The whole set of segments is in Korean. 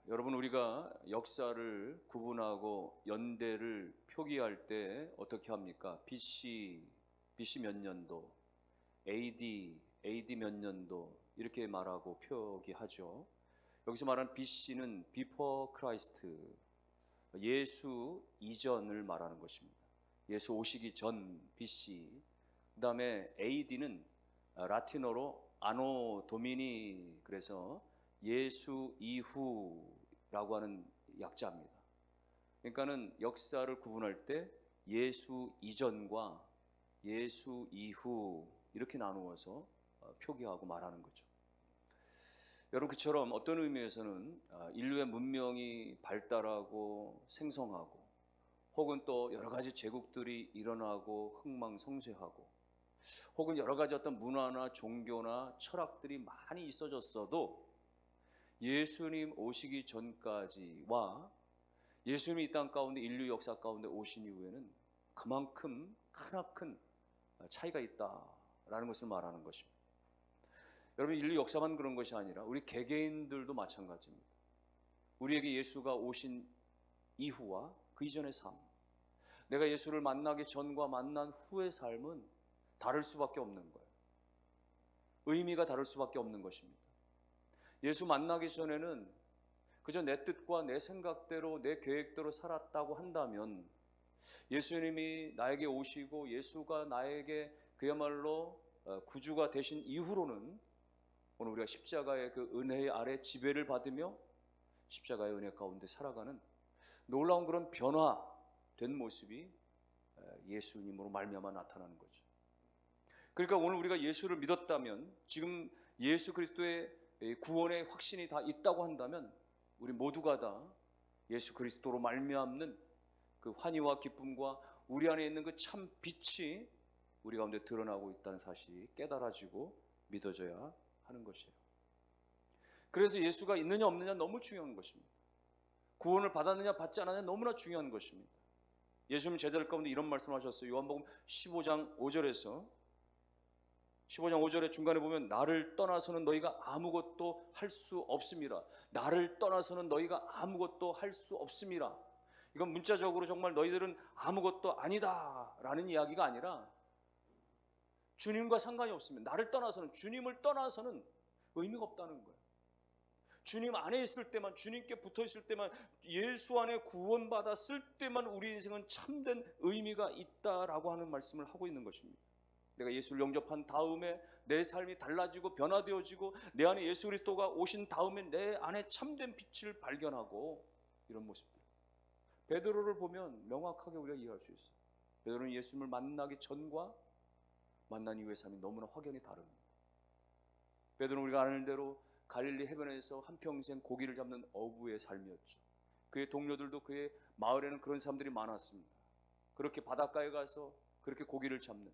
여러분, 우리가 역사를 구분하고 연대를 표기할 때 어떻게 합니까? BC 몇 년도, AD 몇 년도 이렇게 말하고 표기하죠. 여기서 말하는 BC는 Before Christ, 예수 이전을 말하는 것입니다. 예수 오시기 전 BC. 그 다음에 AD는 라틴어로 아노 도미니, 그래서 예수 이후라고 하는 약자입니다. 그러니까는 역사를 구분할 때 예수 이전과 예수 이후 이렇게 나누어서 표기하고 말하는 거죠. 여러분, 그처럼 어떤 의미에서는 인류의 문명이 발달하고 생성하고 혹은 또 여러 가지 제국들이 일어나고 흥망성쇠하고 혹은 여러 가지 어떤 문화나 종교나 철학들이 많이 있어졌어도 예수님 오시기 전까지와 예수님이 이 땅 가운데 인류 역사 가운데 오신 이후에는 그만큼 크나큰 차이가 있다라는 것을 말하는 것입니다. 여러분, 인류 역사만 그런 것이 아니라 우리 개개인들도 마찬가지입니다. 우리에게 예수가 오신 이후와 그 이전의 삶, 내가 예수를 만나기 전과 만난 후의 삶은 다를 수밖에 없는 거예요. 의미가 다를 수밖에 없는 것입니다. 예수 만나기 전에는 그저 내 뜻과 내 생각대로 내 계획대로 살았다고 한다면, 예수님이 나에게 오시고 예수가 나에게 그야말로 구주가 되신 이후로는 오늘 우리가 십자가의 그 은혜 아래 지배를 받으며 십자가의 은혜 가운데 살아가는 놀라운 그런 변화된 모습이 예수님으로 말미암아 나타나는 거죠. 그러니까 오늘 우리가 예수를 믿었다면, 지금 예수 그리스도의 구원의 확신이 다 있다고 한다면, 우리 모두가 다 예수 그리스도로 말미암는 그 환희와 기쁨과 우리 안에 있는 그 참 빛이 우리 가운데 드러나고 있다는 사실이 깨달아지고 믿어져야 하는 것이에요. 그래서 예수가 있느냐 없느냐 너무 중요한 것입니다. 구원을 받았느냐 받지 않았느냐 너무나 중요한 것입니다. 예수님 제자들 가운데 이런 말씀을 하셨어요. 요한복음 15장 5절에 중간에 보면, 나를 떠나서는 너희가 아무것도 할 수 없습니다. 나를 떠나서는 너희가 아무것도 할 수 없습니다. 이건 문자적으로 정말 너희들은 아무것도 아니다 라는 이야기가 아니라 주님과 상관이 없습니다. 나를 떠나서는, 주님을 떠나서는 의미가 없다는 거예요. 주님 안에 있을 때만, 주님께 붙어 있을 때만, 예수 안에 구원받았을 때만 우리 인생은 참된 의미가 있다라고 하는 말씀을 하고 있는 것입니다. 내가 예수를 영접한 다음에 내 삶이 달라지고 변화되어지고 내 안에 예수 그리스도가 오신 다음에 내 안에 참된 빛을 발견하고, 이런 모습들. 베드로를 보면 명확하게 우리가 이해할 수 있어요. 베드로는 예수님을 만나기 전과 만난 이후의 삶이 너무나 확연히 다릅니다. 베드로는 우리가 아는 대로 갈릴리 해변에서 한평생 고기를 잡는 어부의 삶이었죠. 그의 동료들도 그의 마을에는 그런 사람들이 많았습니다. 그렇게 바닷가에 가서 그렇게 고기를 잡는,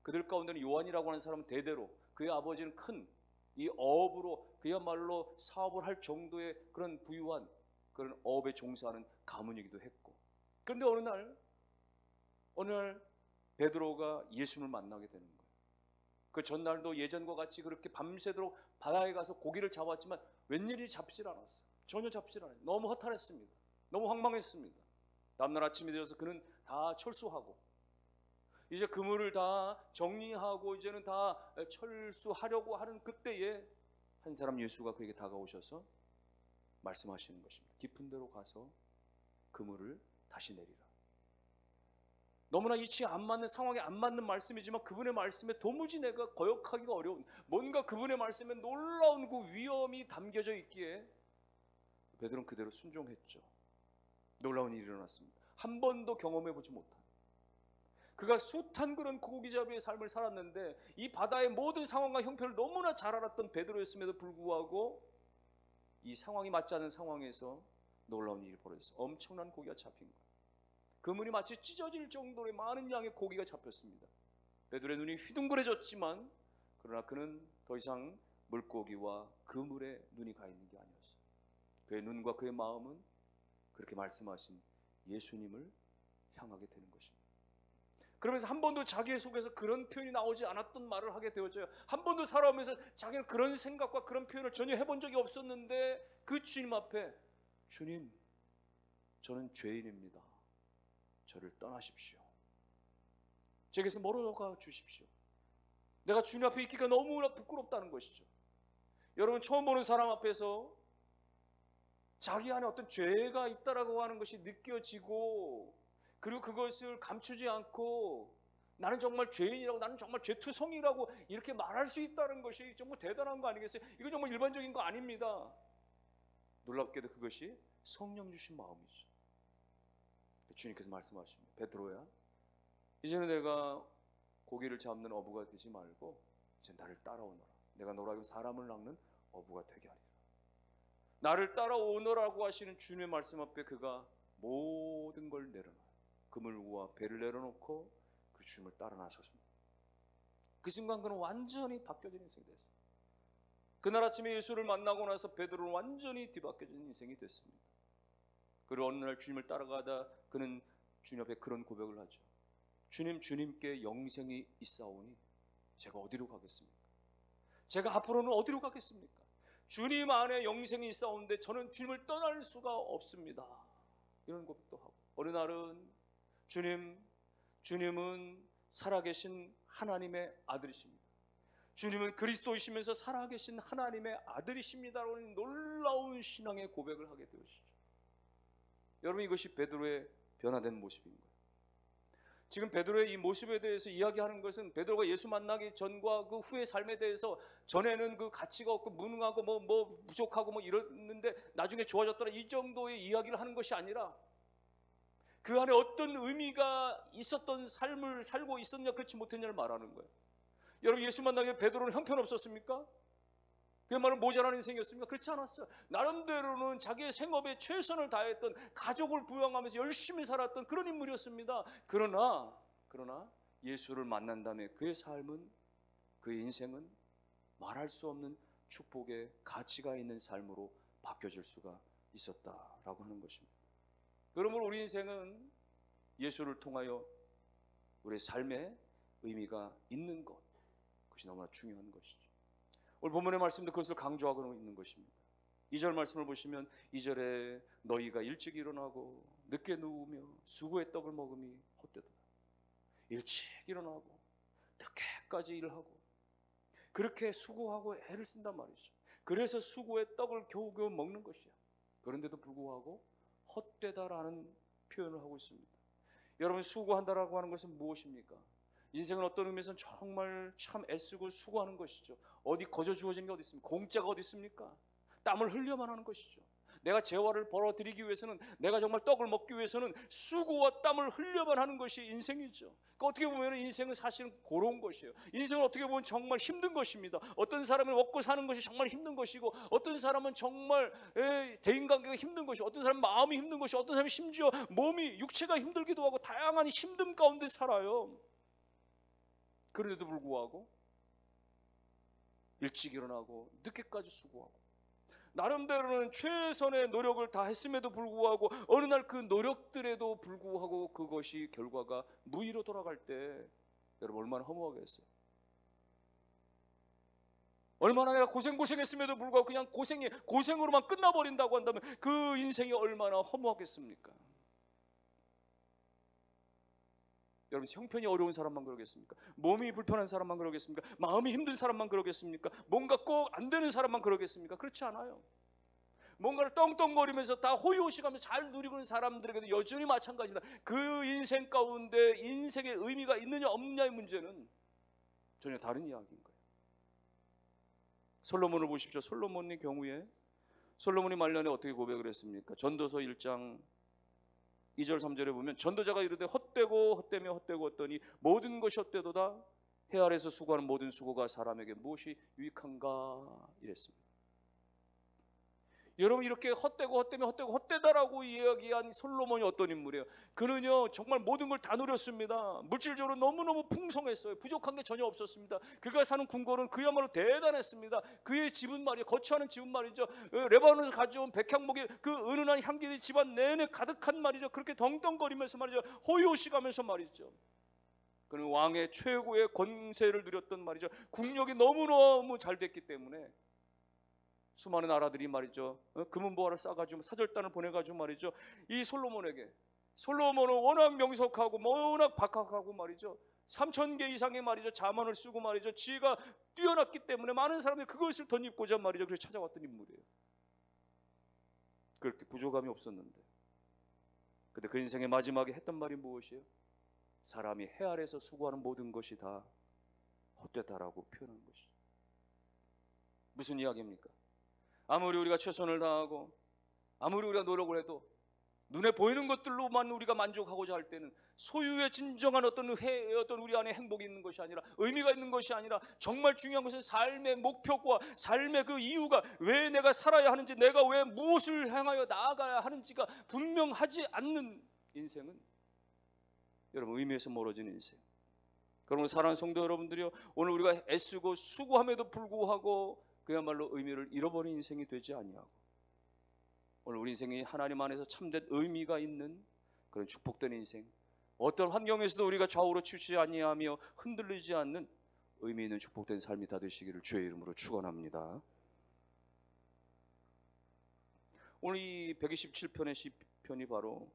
그들 가운데는 요한이라고 하는 사람은 대대로 그의 아버지는 큰 이 어업으로 그야말로 사업을 할 정도의 그런 부유한 그런 어업에 종사하는 가문이기도 했고, 그런데 어느 날 베드로가 예수님을 만나게 되는 거예요. 그 전날도 예전과 같이 그렇게 밤새도록 바다에 가서 고기를 잡았지만 웬일이 잡히질 않았어요. 전혀 잡히질 않았어요. 너무 허탈했습니다. 너무 황망했습니다. 다음날 아침이 되어서 그는 다 철수하고 이제 그물을 다 정리하고 이제는 다 철수하려고 하는 그때에 한 사람 예수가 그에게 다가오셔서 말씀하시는 것입니다. 깊은 데로 가서 그물을 다시 내리라. 너무나 이치에 안 맞는, 상황에 안 맞는 말씀이지만 그분의 말씀에 도무지 내가 거역하기가 어려운, 뭔가 그분의 말씀에 놀라운 그 위엄이 담겨져 있기에 베드로는 그대로 순종했죠. 놀라운 일이 일어났습니다. 한 번도 경험해보지 못한, 그가 숱한 그런 고기잡이의 삶을 살았는데 이 바다의 모든 상황과 형편을 너무나 잘 알았던 베드로였음에도 불구하고 이 상황이 맞지 않은 상황에서 놀라운 일이 벌어졌어요. 엄청난 고기가 잡힌 거예요. 그물이 마치 찢어질 정도의 많은 양의 고기가 잡혔습니다. 베드로의 눈이 휘둥그레졌지만 그러나 그는 더 이상 물고기와 그물에 눈이 가 있는 게 아니었어요. 그의 눈과 그의 마음은 그렇게 말씀하신 예수님을 향하게 되는 것입니다. 그러면서 한 번도 자기의 속에서 그런 표현이 나오지 않았던 말을 하게 되어져요. 한 번도 살아오면서 자기는 그런 생각과 그런 표현을 전혀 해본 적이 없었는데 그 주님 앞에 주님, 저는 죄인입니다. 저를 떠나십시오. 제게서 멀어가 주십시오. 내가 주님 앞에 있기가 너무나 부끄럽다는 것이죠. 여러분, 처음 보는 사람 앞에서 자기 안에 어떤 죄가 있다라고 하는 것이 느껴지고, 그리고 그것을 감추지 않고 나는 정말 죄인이라고, 나는 정말 죄투성이라고 이렇게 말할 수 있다는 것이 정말 대단한 거 아니겠어요? 이거 정말 일반적인 거 아닙니다. 놀랍게도 그것이 성령 주신 마음이죠. 주님께서 말씀하십니다. 베드로야, 이제는 내가 고기를 잡는 어부가 되지 말고 이제 나를 따라오너라. 내가 너로 하여금 사람을 낚는 어부가 되게 하리라. 나를 따라오너라고 하시는 주님의 말씀 앞에 그가 모든 걸 내려놔요. 그물과 배를 내려놓고 그 주님을 따라 나섰습니다. 그 순간 그는 완전히 바뀌어진 인생이 됐어요. 그날 아침에 예수를 만나고 나서 베드로는 완전히 뒤바뀌어진 인생이 됐습니다. 그리고 어느 날 주님을 따라가다 그는 주님 앞에 그런 고백을 하죠. 주님, 주님께 영생이 있사오니 제가 어디로 가겠습니까? 제가 앞으로는 어디로 가겠습니까? 주님 안에 영생이 있사오는데 저는 주님을 떠날 수가 없습니다. 이런 고백도 하고, 어느 날은 주님은 살아계신 하나님의 아들이십니다. 주님은 그리스도이시면서 살아계신 하나님의 아들이십니다라는 놀라운 신앙의 고백을 하게 되었죠. 여러분, 이것이 베드로의 변화된 모습인 거예요. 지금 베드로의 이 모습에 대해서 이야기하는 것은 베드로가 예수 만나기 전과 그 후의 삶에 대해서 전에는 그 가치가 없고 무능하고 뭐 부족하고 뭐 이랬는데 나중에 좋아졌더라, 이 정도의 이야기를 하는 것이 아니라 그 안에 어떤 의미가 있었던 삶을 살고 있었냐 그렇지 못했냐를 말하는 거예요. 여러분, 예수 만나기 베드로는 형편없었습니까? 그야말로 모자란 인생이었습니까? 그렇지 않았어요. 나름대로는 자기의 생업에 최선을 다했던, 가족을 부양하면서 열심히 살았던 그런 인물이었습니다. 그러나 예수를 만난 다음에 그의 삶은, 그의 인생은 말할 수 없는 축복의 가치가 있는 삶으로 바뀌어질 수가 있었다라고 하는 것입니다. 그러므로 우리 인생은 예수를 통하여 우리의 삶에 의미가 있는 것, 그것이 너무나 중요한 것이죠. 오늘 본문의 말씀도 그것을 강조하고 있는 것입니다. 2절 말씀을 보시면 2절에 너희가 일찍 일어나고 늦게 누우며 수고의 떡을 먹음이 헛되도다. 일찍 일어나고 늦게까지 일하고 그렇게 수고하고 애를 쓴단 말이죠. 그래서 수고의 떡을 겨우겨우 먹는 것이야. 그런데도 불구하고 헛되다라는 표현을 하고 있습니다. 여러분, 수고한다라고 하는 것은 무엇입니까? 인생은 어떤 의미에서는 정말 참 애쓰고 수고하는 것이죠. 어디 거저 주어진 게 어디 있습니까? 공짜가 어디 있습니까? 땀을 흘려만 하는 것이죠. 내가 재화를 벌어들이기 위해서는, 내가 정말 떡을 먹기 위해서는 수고와 땀을 흘려만 하는 것이 인생이죠. 그러니까 어떻게 보면 인생은 사실은 고로운 것이에요. 인생은 어떻게 보면 정말 힘든 것입니다. 어떤 사람은 먹고 사는 것이 정말 힘든 것이고, 어떤 사람은 정말 대인관계가 힘든 것이고, 어떤 사람은 마음이 힘든 것이고, 어떤 사람은 심지어 몸이, 육체가 힘들기도 하고 다양한 힘듦 가운데 살아요. 그런데도 불구하고 일찍 일어나고 늦게까지 수고하고 나름대로는 최선의 노력을 다 했음에도 불구하고 어느 날 그 노력들에도 불구하고 그것이 결과가 무의로 돌아갈 때 여러분 얼마나 허무하겠어요. 얼마나 내가 고생했음에도 불구하고 그냥 고생으로만 끝나버린다고 한다면 그 인생이 얼마나 허무하겠습니까? 여러분, 형편이 어려운 사람만 그러겠습니까? 몸이 불편한 사람만 그러겠습니까? 마음이 힘든 사람만 그러겠습니까? 뭔가 꼭 안 되는 사람만 그러겠습니까? 그렇지 않아요. 뭔가를 떵떵거리면서 다 호의호식하면서 잘 누리고 있는 사람들에게도 여전히 마찬가지입니다. 그 인생 가운데 인생의 의미가 있느냐 없느냐의 문제는 전혀 다른 이야기인 거예요. 솔로몬을 보십시오. 솔로몬의 경우에 솔로몬이 말년에 어떻게 고백을 했습니까? 전도서 1장 2절 3절에 보면 전도자가 이르되 헛되고 헛되며 헛되고 헛되니 모든 것이 헛되도다. 해 아래서 수고하는 모든 수고가 사람에게 무엇이 유익한가 이랬습니다. 여러분, 이렇게 헛되고 헛되며 헛되고 헛되다라고 이야기한 솔로몬이 어떤 인물이에요? 그는요 정말 모든 걸 다 누렸습니다. 물질적으로 너무너무 풍성했어요. 부족한 게 전혀 없었습니다. 그가 사는 궁궐은 그야말로 대단했습니다. 그의 집은 말이에요, 거처하는 집은 말이죠, 레바논에서 가져온 백향목의 그 은은한 향기들이 집안 내내 가득한 말이죠. 그렇게 덩덩거리면서 말이죠, 호요식하면서 말이죠, 그는 왕의 최고의 권세를 누렸던 말이죠. 국력이 너무너무 잘 됐기 때문에 수많은 나라들이 말이죠, 금은보화를 싸가지고 사절단을 보내가지고 말이죠, 이 솔로몬에게, 솔로몬은 워낙 명석하고 워낙 박학하고 말이죠, 3,000개 이상의 말이죠 자문을 쓰고 말이죠, 지혜가 뛰어났기 때문에 많은 사람들이 그것을 덧입고자 말이죠 그렇게 찾아왔던 인물이에요. 그렇게 부족함이 없었는데, 근데 그 인생의 마지막에 했던 말이 무엇이에요? 사람이 해 아래에서 수고하는 모든 것이 다 헛되다라고 표현한 것이죠. 무슨 이야기입니까? 아무리 우리가 최선을 다하고 아무리 우리가 노력을 해도 눈에 보이는 것들로만 우리가 만족하고자 할 때는 소유의 진정한 어떤 우리 안에 행복이 있는 것이 아니라, 의미가 있는 것이 아니라, 정말 중요한 것은 삶의 목표와 삶의 그 이유가, 왜 내가 살아야 하는지, 내가 왜 무엇을 향하여 나아가야 하는지가 분명하지 않는 인생은 여러분 의미에서 멀어진 인생. 그러므로 사랑하는 성도 여러분들이요, 오늘 우리가 애쓰고 수고함에도 불구하고 그야말로 의미를 잃어버린 인생이 되지 아니하고, 오늘 우리 인생이 하나님 안에서 참된 의미가 있는 그런 축복된 인생, 어떤 환경에서도 우리가 좌우로 치우치지 아니하며 흔들리지 않는 의미 있는 축복된 삶이 다 되시기를 주의 이름으로 축원합니다. 오늘 이 127편의 시편이 바로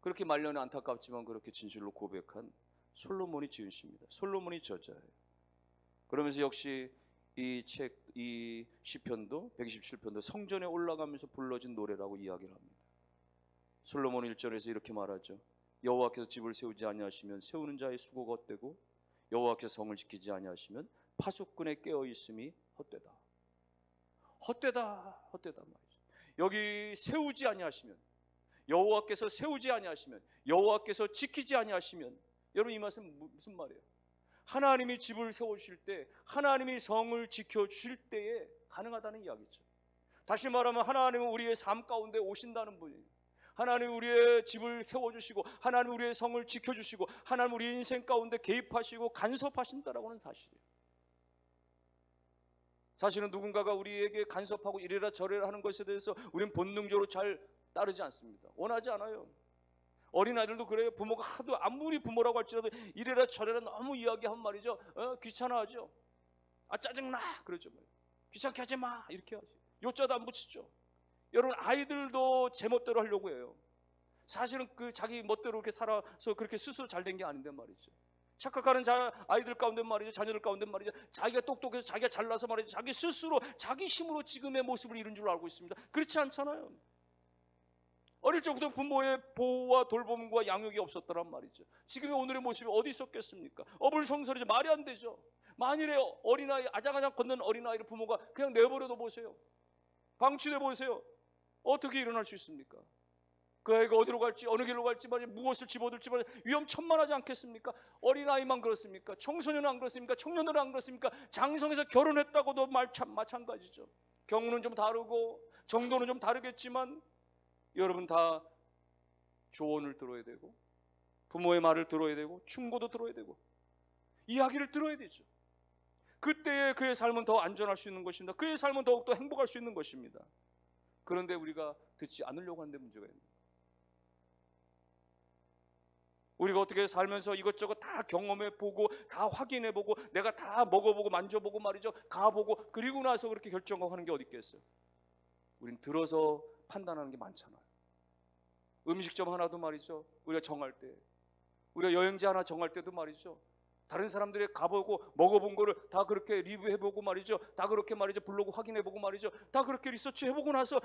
그렇게 말년에 안타깝지만 그렇게 진실로 고백한 솔로몬이 지은 시입니다. 솔로몬이 저자예요. 그러면서 역시 이 시편도 127편도 성전에 올라가면서 불러진 노래라고 이야기를 합니다. 솔로몬 1절에서 이렇게 말하죠. 여호와께서 집을 세우지 아니하시면 세우는 자의 수고가 헛되고, 여호와께서 성을 지키지 아니하시면 파수꾼의 깨어 있음이 헛되다. 헛되다 말이죠. 여기 세우지 아니하시면, 여호와께서 세우지 아니하시면, 여호와께서 지키지 아니하시면, 여러분 이 말씀 무슨 말이에요? 하나님이 집을 세우실 때, 하나님이 성을 지켜주실 때에 가능하다는 이야기죠. 다시 말하면 하나님은 우리의 삶 가운데 오신다는 분이에요. 하나님 우리의 집을 세워주시고, 하나님 우리의 성을 지켜주시고, 하나님 우리 인생 가운데 개입하시고 간섭하신다라고 하는 사실이에요. 사실은 누군가가 우리에게 간섭하고 이래라 저래라 하는 것에 대해서 우리는 본능적으로 잘 따르지 않습니다. 원하지 않아요. 어린아이들도 그래요. 부모가 하도 아무리 부모라고 할지라도 이래라 저래라 너무 이야기하면 말이죠, 귀찮아하죠. 아 짜증나 그러죠. 귀찮게 하지 마 이렇게 하죠. 요자도 안 붙이죠. 여러분 아이들도 제멋대로 하려고 해요. 사실은 그 자기 멋대로 이렇게 살아서 그렇게 스스로 잘 된 게 아닌데 말이죠. 착각하는 아이들 가운데 말이죠, 자녀들 가운데 말이죠, 자기가 똑똑해서 자기가 잘나서 말이죠, 자기 스스로 자기 힘으로 지금의 모습을 이룬 줄 알고 있습니다. 그렇지 않잖아요. 어릴 적부터 부모의 보호와 돌봄과 양육이 없었더란 말이죠. 지금의 오늘의 모습이 어디 있었겠습니까? 어불성설이죠. 말이 안 되죠. 만일에 어린아이, 아장아장 걷는 어린아이를 부모가 그냥 내버려둬 보세요. 방치돼 보세요. 어떻게 일어날 수 있습니까? 그 아이가 어디로 갈지, 어느 길로 갈지, 무엇을 집어들지 위험천만하지 않겠습니까? 어린아이만 그렇습니까? 청소년은 안 그렇습니까? 청년들은 안 그렇습니까? 장성해서 결혼했다고도 마찬가지죠. 경우는 좀 다르고 정도는 좀 다르겠지만 여러분 다 조언을 들어야 되고, 부모의 말을 들어야 되고, 충고도 들어야 되고, 이야기를 들어야 되죠. 그때의 그의 삶은 더 안전할 수 있는 것입니다. 그의 삶은 더욱더 행복할 수 있는 것입니다. 그런데 우리가 듣지 않으려고 하는 데 문제가 있는 거예요. 우리가 어떻게 살면서 이것저것 다 경험해보고 다 확인해보고 내가 다 먹어보고 만져보고 말이죠, 가보고 그리고 나서 그렇게 결정하고 하는 게 어디 있겠어요? 우린 들어서 판단하는 게 많잖아요. 음식점 하나도 말이죠, 우리가 정할 때, 우리가 여행지 하나 정할 때도 말이죠, 다른 사람들이 가보고 먹어본 거를 다 그렇게 리뷰해보고 말이죠, 다 그렇게 말이죠 블로그 확인해보고 말이죠, 다 그렇게 리서치해보고 나서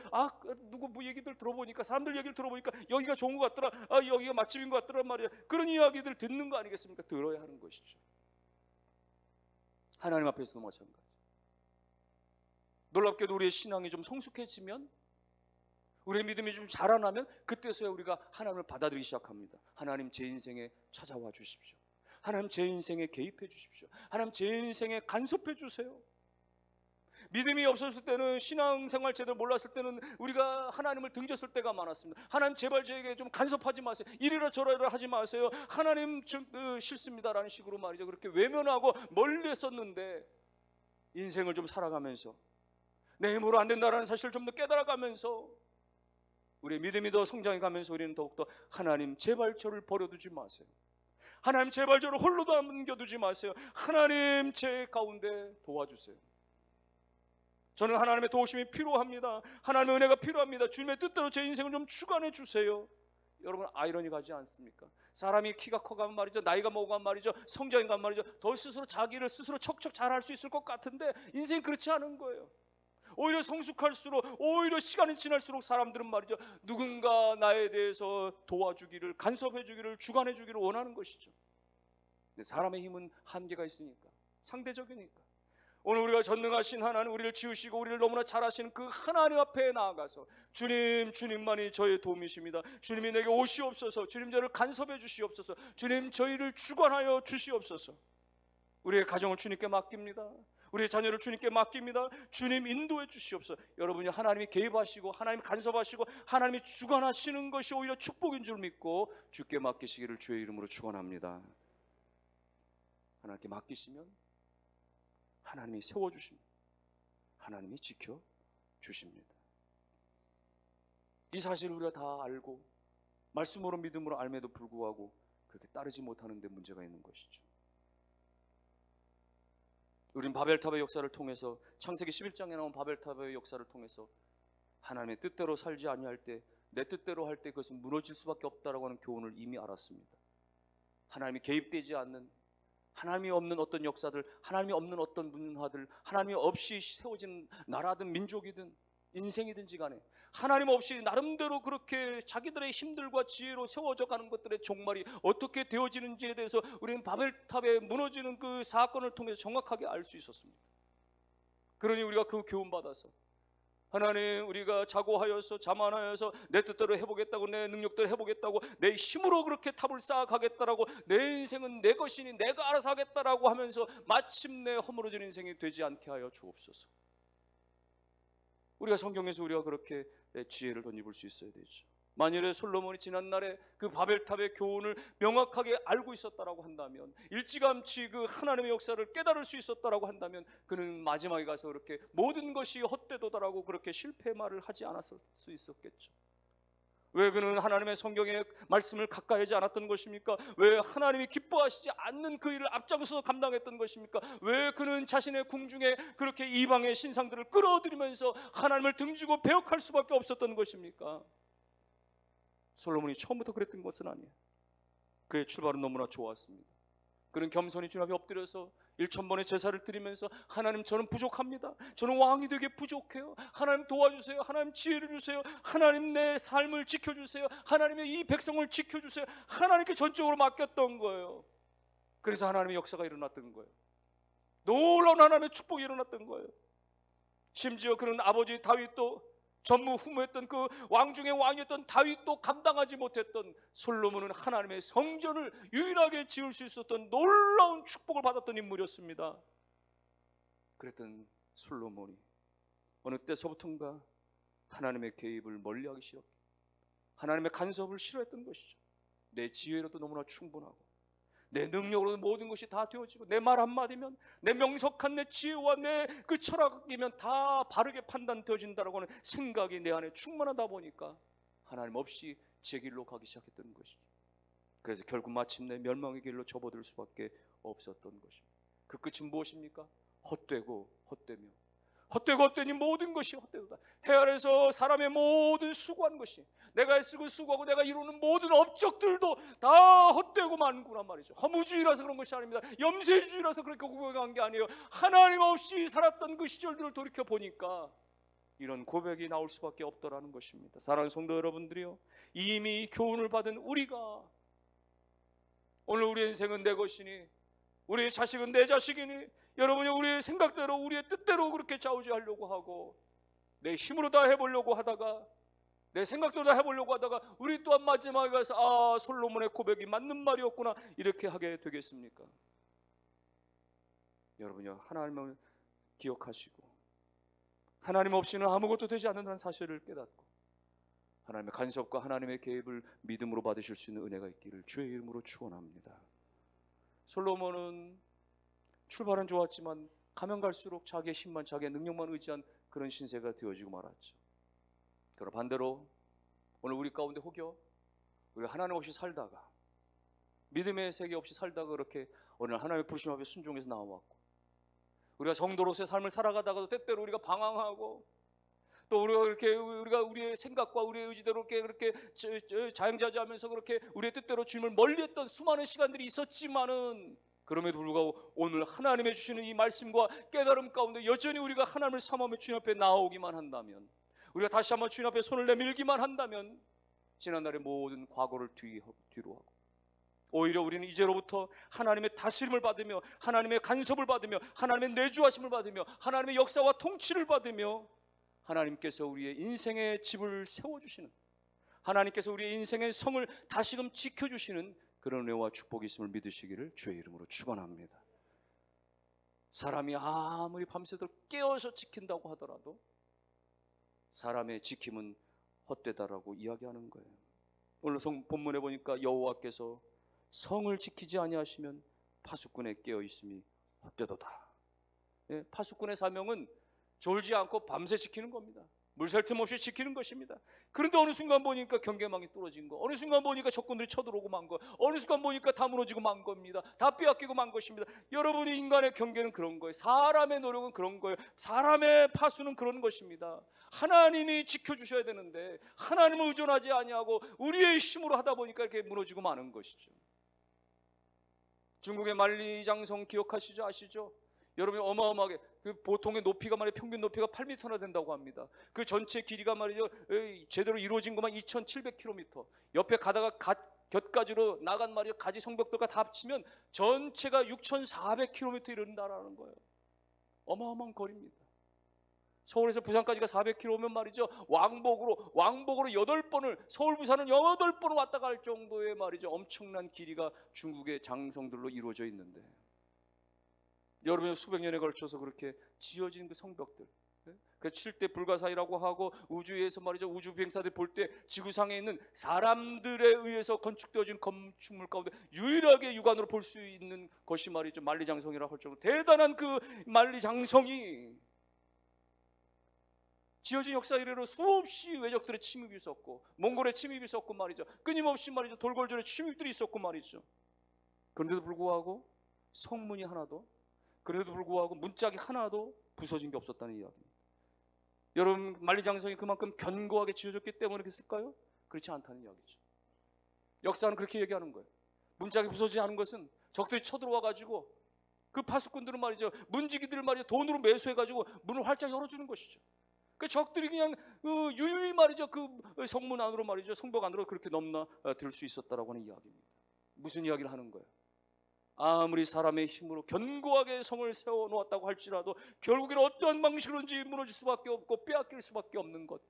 누구 뭐 얘기들 들어보니까, 사람들 얘기를 들어보니까 여기가 좋은 것 같더라, 여기가 맛집인 것 같더라 말이야. 그런 이야기들 듣는 거 아니겠습니까? 들어야 하는 것이죠. 하나님 앞에서도 마찬가지. 놀랍게도 우리의 신앙이 좀 성숙해지면, 우리의 믿음이 좀 자라나면 그때서야 우리가 하나님을 받아들이기 시작합니다. 하나님 제 인생에 찾아와 주십시오. 하나님 제 인생에 개입해 주십시오. 하나님 제 인생에 간섭해 주세요. 믿음이 없었을 때는, 신앙생활 제대로 몰랐을 때는 우리가 하나님을 등졌을 때가 많았습니다. 하나님 제발 저에게 좀 간섭하지 마세요. 이리라 저리라 하지 마세요. 하나님 싫습니다라는 식으로 말이죠, 그렇게 외면하고 멀리 했었는데, 인생을 좀 살아가면서 내 힘으로 안 된다라는 사실을 좀 더 깨달아가면서 우리의 믿음이 더 성장해가면서 우리는 더욱더 하나님 제발 저를 버려두지 마세요. 하나님 제발 저를 홀로 남겨두지 마세요. 하나님 제 가운데 도와주세요. 저는 하나님의 도우심이 필요합니다. 하나님의 은혜가 필요합니다. 주님의 뜻대로 제 인생을 좀 주관해 주세요. 여러분, 아이러니 가지 않습니까? 사람이 키가 커가면 말이죠, 나이가 먹어가면 말이죠, 성장이 가면 말이죠, 더 스스로 자기를 스스로 척척 잘할 수 있을 것 같은데 인생이 그렇지 않은 거예요. 오히려 성숙할수록, 오히려 시간이 지날수록 사람들은 말이죠, 누군가 나에 대해서 도와주기를, 간섭해 주기를, 주관해 주기를 원하는 것이죠. 근데 사람의 힘은 한계가 있으니까, 상대적이니까. 오늘 우리가 전능하신 하나님, 우리를 지으시고 우리를 너무나 잘 아시는 그 하나님 앞에 나아가서 주님, 주님만이 저의 도움이십니다. 주님이 내게 오시옵소서. 주님, 저를 간섭해 주시옵소서. 주님, 저희를 주관하여 주시옵소서. 우리의 가정을 주님께 맡깁니다. 우리의 자녀를 주님께 맡깁니다. 주님, 인도해 주시옵소서. 여러분이 하나님이 개입하시고 하나님이 간섭하시고 하나님이 주관하시는 것이 오히려 축복인 줄 믿고 주께 맡기시기를 주의 이름으로 축원합니다. 하나님께 맡기시면 하나님이 세워주십니다. 하나님이 지켜주십니다. 이 사실을 우리가 다 알고 말씀으로 믿음으로 알매도 불구하고 그렇게 따르지 못하는 데 문제가 있는 것이죠. 우린 바벨탑의 역사를 통해서, 창세기 11장에 나온 바벨탑의 역사를 통해서 하나님의 뜻대로 살지 아니할 때, 내 뜻대로 할 때 그것은 무너질 수밖에 없다라고 하는 교훈을 이미 알았습니다. 하나님이 개입되지 않는, 하나님이 없는 어떤 역사들, 하나님이 없는 어떤 문화들, 하나님이 없이 세워진 나라든 민족이든 인생이든지 간에 하나님 없이 나름대로 그렇게 자기들의 힘들과 지혜로 세워져 가는 것들의 종말이 어떻게 되어지는지에 대해서 우리는 바벨탑에 무너지는 그 사건을 통해서 정확하게 알 수 있었습니다. 그러니 우리가 그 교훈 받아서 하나님, 우리가 자고하여서 자만하여서 내 뜻대로 해보겠다고, 내 능력대로 해보겠다고, 내 힘으로 그렇게 탑을 쌓아가겠다라고, 내 인생은 내 것이니 내가 알아서 하겠다라고 하면서 마침내 허물어진 인생이 되지 않게 하여 주옵소서. 우리가 성경에서 우리가 그렇게 지혜를 덧입을 수 있어야 되죠. 만일에 솔로몬이 지난날에 그 바벨탑의 교훈을 명확하게 알고 있었다라고 한다면, 일찌감치 그 하나님의 역사를 깨달을 수 있었다라고 한다면, 그는 마지막에 가서 그렇게 모든 것이 헛되도다라고 그렇게 실패 말을 하지 않았을 수 있었겠죠. 왜 그는 하나님의 성경의 말씀을 가까이 하지 않았던 것입니까? 왜 하나님이 기뻐하시지 않는 그 일을 앞장서서 감당했던 것입니까? 왜 그는 자신의 궁중에 그렇게 이방의 신상들을 끌어들이면서 하나님을 등지고 배역할 수밖에 없었던 것입니까? 솔로몬이 처음부터 그랬던 것은 아니에요. 그의 출발은 너무나 좋았습니다. 그는 겸손히 주님 앞에 엎드려서 1000번의 제사를 드리면서, 하나님, 저는 부족합니다. 저는 왕이 되게 부족해요. 하나님 도와주세요. 하나님 지혜를 주세요. 하나님 내 삶을 지켜주세요. 하나님의 이 백성을 지켜주세요. 하나님께 전적으로 맡겼던 거예요. 그래서 하나님의 역사가 일어났던 거예요. 놀라운 하나님의 축복이 일어났던 거예요. 심지어 그는 아버지 다윗도, 전무후무했던 그 왕 중의 왕이었던 다윗도 감당하지 못했던 솔로몬은 하나님의 성전을 유일하게 지을 수 있었던 놀라운 축복을 받았던 인물이었습니다. 그랬던 솔로몬이 어느 때서부턴가 하나님의 개입을 멀리하기 싫었고 하나님의 간섭을 싫어했던 것이죠. 내 지혜로도 너무나 충분하고 내 능력으로 모든 것이 다 되어지고 내 말 한마디면, 내 명석한 내 지혜와 내 그 철학이면 다 바르게 판단되어진다라고 하는 생각이 내 안에 충만하다 보니까 하나님 없이 제 길로 가기 시작했던 것이죠. 그래서 결국 마침내 멸망의 길로 접어들 수밖에 없었던 것입니다. 그 끝은 무엇입니까? 헛되고 헛되며, 헛되고 헛되니 모든 것이 헛되도다. 해 아래서 사람의 모든 수고한 것이, 내가 애쓰고 수고하고 내가 이루는 모든 업적들도 다 헛되고 마는구나 말이죠. 허무주의라서 그런 것이 아닙니다. 염세주의라서 그렇게 고백한 게 아니에요. 하나님 없이 살았던 그 시절들을 돌이켜 보니까 이런 고백이 나올 수밖에 없더라는 것입니다. 사랑하는 성도 여러분들이요, 이미 교훈을 받은 우리가 오늘 우리 인생은 내 것이니, 우리의 자식은 내 자식이니, 여러분이 우리의 생각대로, 우리의 뜻대로 그렇게 좌우지하려고 하고 내 힘으로 다 해보려고 하다가, 내 생각대로 다 해보려고 하다가 우리 또한 마지막에 가서 아, 솔로몬의 고백이 맞는 말이었구나, 이렇게 하게 되겠습니까? 여러분요, 하나님을 기억하시고 하나님 없이는 아무것도 되지 않는다는 사실을 깨닫고 하나님의 간섭과 하나님의 개입을 믿음으로 받으실 수 있는 은혜가 있기를 주의 이름으로 축원합니다. 솔로몬은 출발은 좋았지만 가면 갈수록 자기의 힘만, 자기의 능력만 의지한 그런 신세가 되어지고 말았죠. 그러나 반대로 오늘 우리 가운데 혹여 우리가 하나님 없이 살다가, 믿음의 세계 없이 살다가 그렇게 오늘 하나님의 부르심 앞에 순종해서 나와왔고 우리가 성도로서의 삶을 살아가다가도 때때로 우리가 방황하고, 또 우리가 우리의 생각과 우리의 의지대로 그렇게 자영자재하면서 그렇게 우리의 뜻대로 주님을 멀리했던 수많은 시간들이 있었지만은, 그럼에도 불구하고 오늘 하나님의 주시는 이 말씀과 깨달음 가운데 여전히 우리가 하나님을 사모하며 주님 앞에 나오기만 한다면, 우리가 다시 한번 주님 앞에 손을 내밀기만 한다면, 지난날의 모든 과거를 뒤로 하고 오히려 우리는 이제로부터 하나님의 다스림을 받으며 하나님의 간섭을 받으며 하나님의 내주하심을 받으며 하나님의 역사와 통치를 받으며, 하나님께서 우리의 인생의 집을 세워주시는, 하나님께서 우리의 인생의 성을 다시금 지켜주시는 그런 은혜와 축복이 있음을 믿으시기를 주의 이름으로 축원합니다. 사람이 아무리 밤새도록 깨어서 지킨다고 하더라도 사람의 지킴은 헛되다라고 이야기하는 거예요. 오늘 본문에 보니까 여호와께서 성을 지키지 아니하시면 파수꾼에 깨어 있음이 헛되도다. 예, 파수꾼의 사명은 졸지 않고 밤새 지키는 겁니다. 물샐 틈 없이 지키는 것입니다. 그런데 어느 순간 보니까 경계망이 뚫어진 거, 어느 순간 보니까 적군들이 쳐들어오고 만 거, 어느 순간 보니까 다 무너지고 만 겁니다. 다 빼앗기고 만 것입니다. 여러분이 인간의 경계는 그런 거예요. 사람의 노력은 그런 거예요. 사람의 파수는 그런 것입니다. 하나님이 지켜주셔야 되는데 하나님을 의존하지 아니하고 우리의 힘으로 하다 보니까 이렇게 무너지고 마는 것이죠. 중국의 만리장성 기억하시죠? 아시죠? 여러분이 어마어마하게 그 보통의 높이가 말이에요, 평균 높이가 8m나 된다고 합니다. 그 전체 길이가 말이죠, 제대로 이루어진 것만 2,700km. 옆에 가다가 곁가지로 나간 말이에요, 가지 성벽들과 다 합치면 전체가 6,400km 이른다라는 거예요. 어마어마한 거리입니다. 서울에서 부산까지가 400km면 말이죠, 왕복으로 8번을, 서울 부산은 8번을 왔다 갈 정도의 말이죠, 엄청난 길이가 중국의 장성들로 이루어져 있는데, 여러분이 수백 년에 걸쳐서 그렇게 지어진 그 성벽들, 그 7대 불가사의라고 하고, 우주에서 말이죠, 우주 비행사들이 볼 때 지구상에 있는 사람들에 의해서 건축되어진 건축물 가운데 유일하게 육안으로 볼 수 있는 것이 말이죠, 만리장성이라고 할 정도로 대단한 그 만리장성이 지어진 역사 이래로 수없이 외적들의 침입이 있었고, 몽골의 침입이 있었고 말이죠, 끊임없이 말이죠, 돌궐절의 침입들이 있었고 말이죠. 그런데도 불구하고 성문이 하나도, 그래도 불구하고 문짝이 하나도 부서진 게 없었다는 이야기입니다. 여러분, 만리장성이 그만큼 견고하게 지어졌기 때문에 그랬을까요? 그렇지 않다는 이야기죠. 역사는 그렇게 얘기하는 거예요. 문짝이 부서지지 않은 것은 적들이 쳐들어와 가지고 그 파수꾼들은 말이죠, 문지기들을 말이죠, 돈으로 매수해 가지고 문을 활짝 열어주는 것이죠. 그 적들이 그냥 유유히 말이죠, 그 성문 안으로 말이죠, 성벽 안으로 그렇게 넘나들 수 있었다라고 하는 이야기입니다. 무슨 이야기를 하는 거예요? 아무리 사람의 힘으로 견고하게 성을 세워놓았다고 할지라도 결국에는 어떠한 방식으로든지 무너질 수밖에 없고 빼앗길 수밖에 없는 것.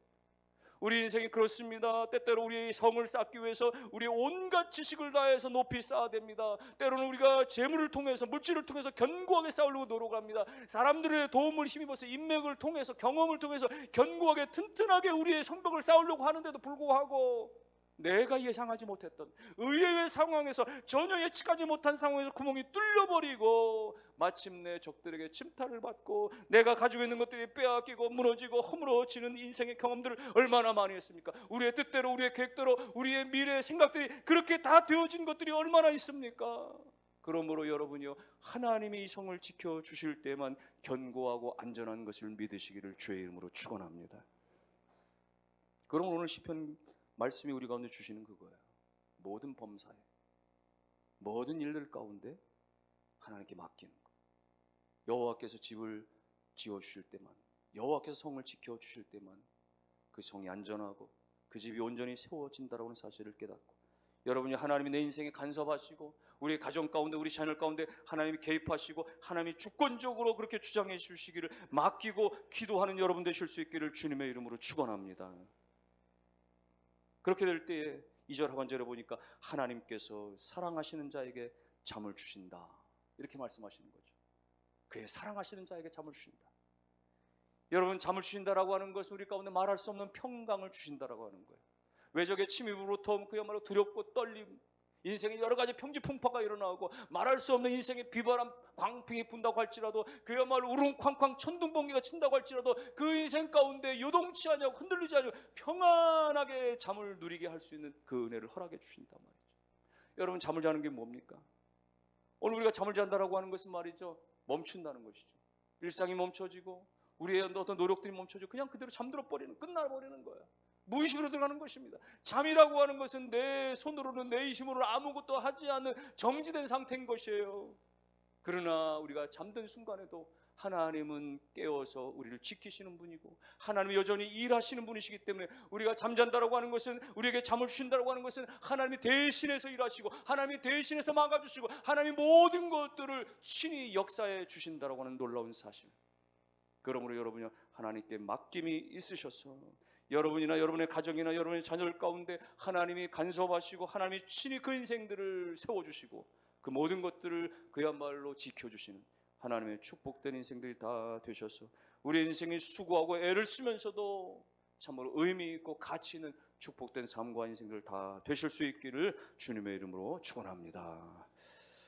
우리 인생이 그렇습니다. 때때로 우리의 성을 쌓기 위해서 우리의 온갖 지식을 다해서 높이 쌓아야 됩니다. 때로는 우리가 재물을 통해서, 물질을 통해서 견고하게 쌓으려고 노력합니다. 사람들의 도움을 힘입어서 인맥을 통해서, 경험을 통해서 견고하게 튼튼하게 우리의 성벽을 쌓으려고 하는데도 불구하고 내가 예상하지 못했던 의외의 상황에서, 전혀 예측하지 못한 상황에서 구멍이 뚫려버리고 마침내 적들에게 침탈을 받고 내가 가지고 있는 것들이 빼앗기고 무너지고 허물어지는 인생의 경험들을 얼마나 많이 했습니까? 우리의 뜻대로, 우리의 계획대로, 우리의 미래의 생각들이 그렇게 다 되어진 것들이 얼마나 있습니까? 그러므로 여러분이요, 하나님이 이 성을 지켜주실 때만 견고하고 안전한 것을 믿으시기를 주의 이름으로 축원합니다. 그럼 오늘 시편 말씀이 우리 가운데 주시는 그거예요. 모든 범사에, 모든 일들 가운데 하나님께 맡기는 것. 여호와께서 집을 지어주실 때만, 여호와께서 성을 지켜주실 때만 그 성이 안전하고 그 집이 온전히 세워진다라는 사실을 깨닫고, 여러분이 하나님이 내 인생에 간섭하시고 우리 가정 가운데, 우리 자녀 가운데 하나님이 개입하시고 하나님이 주권적으로 그렇게 주장해 주시기를 맡기고 기도하는 여러분 되실 수 있기를 주님의 이름으로 축원합니다. 그렇게 될 때에 2절 하반절에 보니까 하나님께서 사랑하시는 자에게 잠을 주신다, 이렇게 말씀하시는 거죠. 그의 사랑하시는 자에게 잠을 주신다. 여러분, 잠을 주신다라고 하는 것은 우리 가운데 말할 수 없는 평강을 주신다라고 하는 거예요. 외적의 침입으로부터 그야말로 두렵고 떨림, 인생에 여러 가지 평지풍파가 일어나고 말할 수 없는 인생의 비바람, 광풍이 분다고 할지라도, 그야말로 우릉쾅쾅 천둥번개가 친다고 할지라도 그 인생 가운데 요동치 않냐고, 흔들리지 않냐고 평안하게 잠을 누리게 할 수 있는 그 은혜를 허락해 주신단 말이죠. 여러분, 잠을 자는 게 뭡니까? 오늘 우리가 잠을 잔다라고 하는 것은 말이죠, 멈춘다는 것이죠. 일상이 멈춰지고 우리의 어떤 노력들이 멈춰지고 그냥 그대로 잠들어 버리는, 끝나버리는 거예요. 무의식으로 들어가는 것입니다. 잠이라고 하는 것은 내 손으로는 내 힘으로는 아무것도 하지 않는 정지된 상태인 것이에요. 그러나 우리가 잠든 순간에도 하나님은 깨워서 우리를 지키시는 분이고 하나님이 여전히 일하시는 분이시기 때문에 우리가 잠잔다라고 하는 것은, 우리에게 잠을 쉰다라고 하는 것은 하나님이 대신해서 일하시고 하나님이 대신해서 막아주시고 하나님이 모든 것들을 친히 역사해 주신다라고 하는 놀라운 사실. 그러므로 여러분이 하나님께 맡김이 있으셔서 여러분이나 여러분의 가정이나 여러분의 자녀들 가운데 하나님이 간섭하시고 하나님이 친히 그 인생들을 세워주시고 그 모든 것들을 그야말로 지켜주시는 하나님의 축복된 인생들이 다 되셔서 우리 인생이 수고하고 애를 쓰면서도 참으로 의미 있고 가치 있는 축복된 삶과 인생들 다 되실 수 있기를 주님의 이름으로 축원합니다.